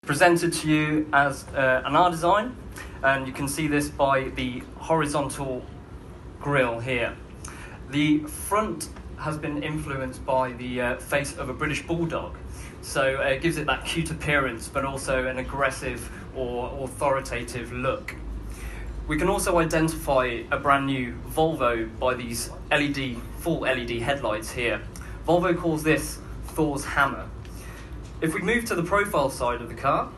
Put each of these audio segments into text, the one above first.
Presented to you as an R design, and you can see this by the horizontal grille here. The front has been influenced by the face of a British bulldog, so it gives it that cute appearance but also an aggressive or authoritative look. We can also identify a brand new Volvo by these full LED headlights here. Volvo calls this Thor's hammer. If we move to the profile side of the car,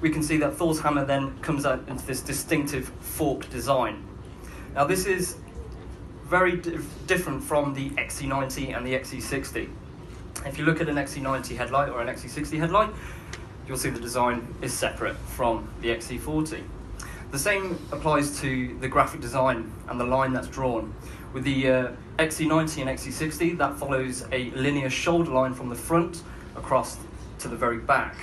we can see that Thor's hammer then comes out into this distinctive fork design. Now this is very different from the XC90 and the XC60. If you look at an XC90 headlight or an XC60 headlight, you'll see the design is separate from the XC40. The same applies to the graphic design and the line that's drawn. With the XC90 and XC60, that follows a linear shoulder line from the front across to the very back.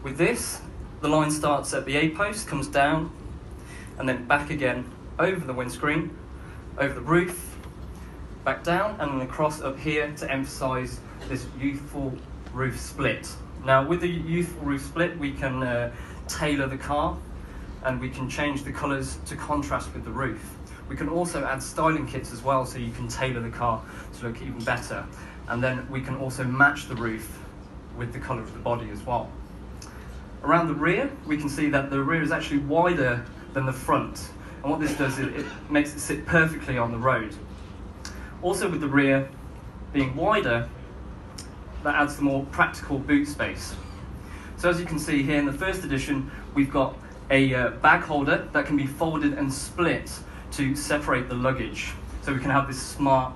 With this, the line starts at the A-post, comes down, and then back again over the windscreen, over the roof, back down, and then across up here to emphasise this youthful roof split. Now with the youthful roof split, we can tailor the car, and we can change the colours to contrast with the roof. We can also add styling kits as well, so you can tailor the car to look even better. And then we can also match the roof with the colour of the body as well. Around the rear, we can see that the rear is actually wider than the front. And what this does is it makes it sit perfectly on the road. Also with the rear being wider, that adds some more practical boot space. So as you can see here in the first edition, we've got a bag holder that can be folded and split to separate the luggage. So we can have this smart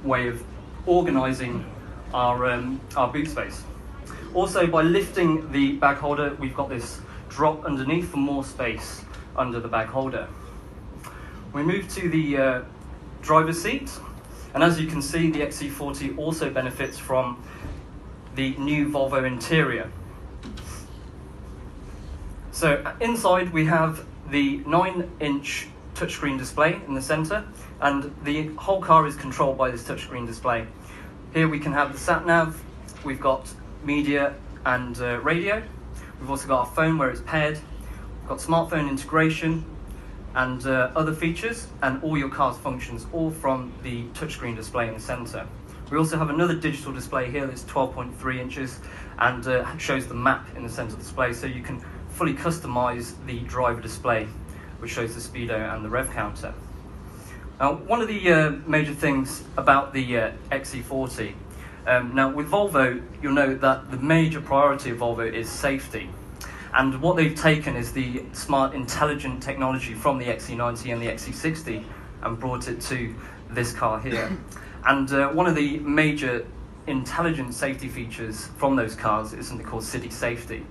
way of organising our boot space. Also, by lifting the bag holder, we've got this drop underneath for more space under the bag holder. We move to the driver's seat, and as you can see, the XC40 also benefits from the new Volvo interior. So inside we have the 9-inch touchscreen display in the centre, and the whole car is controlled by this touchscreen display. Here we can have the sat-nav, we've got media and radio. We've also got our phone where it's paired. We've got smartphone integration and other features, and all your car's functions, all from the touchscreen display in the centre. We also have another digital display here that's 12.3 inches and shows the map in the centre display, so you can fully customise the driver display, which shows the speedo and the rev counter. Now, one of the major things about the XC40, now with Volvo, you'll know that the major priority of Volvo is safety. And what they've taken is the smart, intelligent technology from the XC90 and the XC60 and brought it to this car here. And one of the major intelligent safety features from those cars is something called city safety.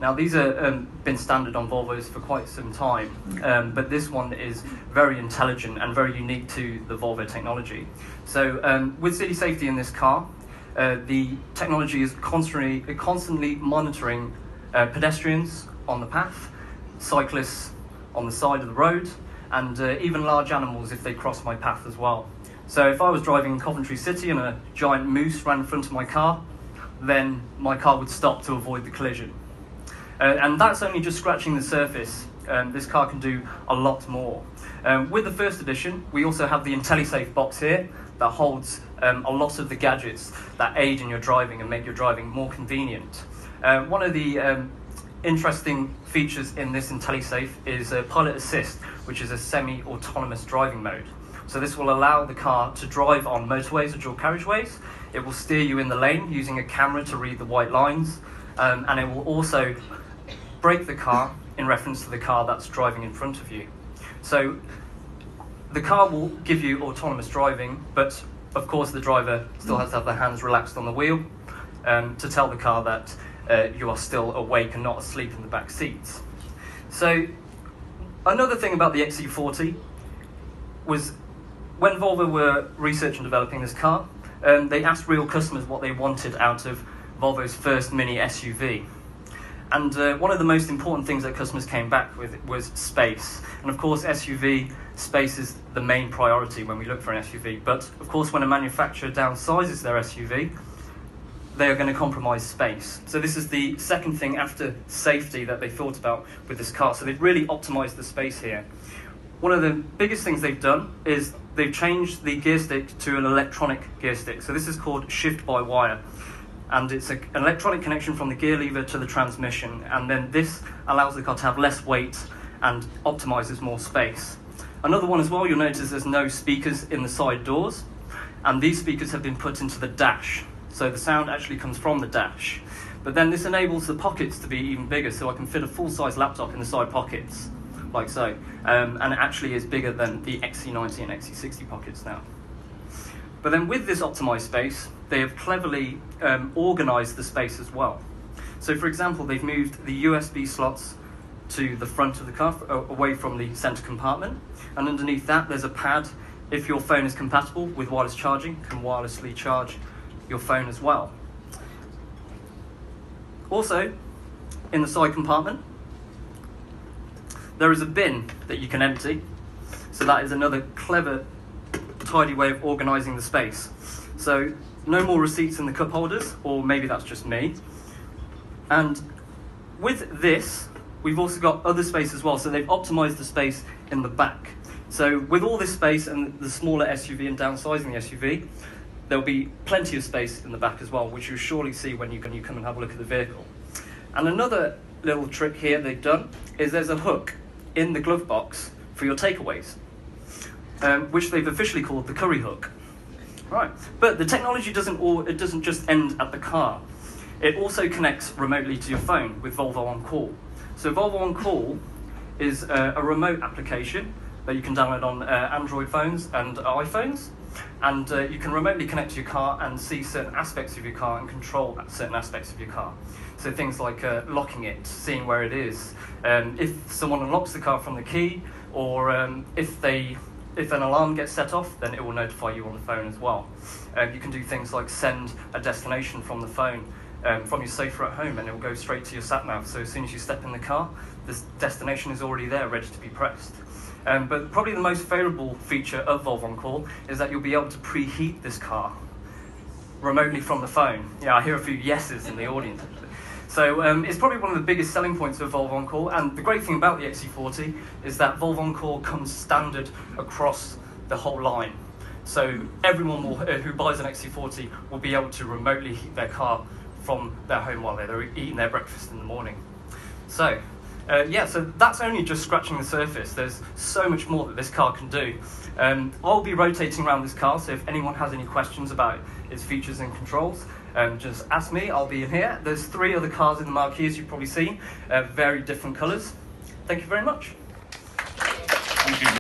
Now these have been standard on Volvos for quite some time, but this one is very intelligent and very unique to the Volvo technology. So with city safety in this car, the technology is constantly monitoring pedestrians on the path, cyclists on the side of the road, and even large animals if they cross my path as well. So if I was driving in Coventry City and a giant moose ran in front of my car, then my car would stop to avoid the collision. And that's only just scratching the surface. This car can do a lot more. With the first edition, we also have the IntelliSafe box here that holds a lot of the gadgets that aid in your driving and make your driving more convenient. One of the interesting features in this IntelliSafe is Pilot Assist, which is a semi-autonomous driving mode. So this will allow the car to drive on motorways or dual carriageways. It will steer you in the lane using a camera to read the white lines, and it will also brake the car in reference to the car that's driving in front of you. So the car will give you autonomous driving, but of course the driver still has to have their hands relaxed on the wheel to tell the car that you are still awake and not asleep in the back seats. So another thing about the XC40 was when Volvo were researching and developing this car, they asked real customers what they wanted out of Volvo's first mini SUV. And one of the most important things that customers came back with was space. And of course SUV space is the main priority when we look for an SUV. But of course when a manufacturer downsizes their SUV, they are going to compromise space. So this is the second thing after safety that they thought about with this car. So they've really optimized the space here. One of the biggest things they've done is they've changed the gear stick to an electronic gear stick. So this is called shift-by-wire. And it's an electronic connection from the gear lever to the transmission. And then this allows the car to have less weight and optimizes more space. Another one as well, you'll notice there's no speakers in the side doors. And these speakers have been put into the dash. So the sound actually comes from the dash. But then this enables the pockets to be even bigger, so I can fit a full-size laptop in the side pockets, like so. And it actually is bigger than the XC90 and XC60 pockets now. But then with this optimized space, they have cleverly organized the space as well. So for example, they've moved the USB slots to the front of the car, away from the center compartment. And underneath that, there's a pad. If your phone is compatible with wireless charging, you can wirelessly charge your phone as well. Also, in the side compartment, there is a bin that you can empty. So that is another clever, tidy way of organising the space. So no more receipts in the cup holders, or maybe that's just me. And with this, we've also got other space as well. So they've optimised the space in the back. So with all this space and the smaller SUV and downsizing the SUV, there'll be plenty of space in the back as well, which you'll surely see when you come and have a look at the vehicle. And another little trick here they've done is there's a hook in the glove box for your takeaways, which they've officially called the curry hook. Right, but the technology doesn't just end at the car. It also connects remotely to your phone with Volvo On Call. So Volvo On Call is a remote application that you can download on Android phones and iPhones. And you can remotely connect to your car and see certain aspects of your car and control certain aspects of your car. So things like locking it, seeing where it is, if someone unlocks the car from the key, or if an alarm gets set off, then it will notify you on the phone as well. You can do things like send a destination from the phone, from your sofa at home, and it will go straight to your sat-nav. So as soon as you step in the car, this destination is already there, ready to be pressed. But probably the most favourable feature of Volvo On Call is that you'll be able to preheat this car remotely from the phone. Yeah, I hear a few yeses in the audience. So it's probably one of the biggest selling points of Volvo On Call, and the great thing about the XC40 is that Volvo On Call comes standard across the whole line. So everyone who buys an XC40 will be able to remotely heat their car from their home while they're eating their breakfast in the morning. So yeah, so that's only just scratching the surface. There's so much more that this car can do. I'll be rotating around this car, so if anyone has any questions about its features and controls, just ask me, I'll be in here. There's 3 other cars in the marquee, as you've probably seen, very different colours. Thank you very much. Thank you.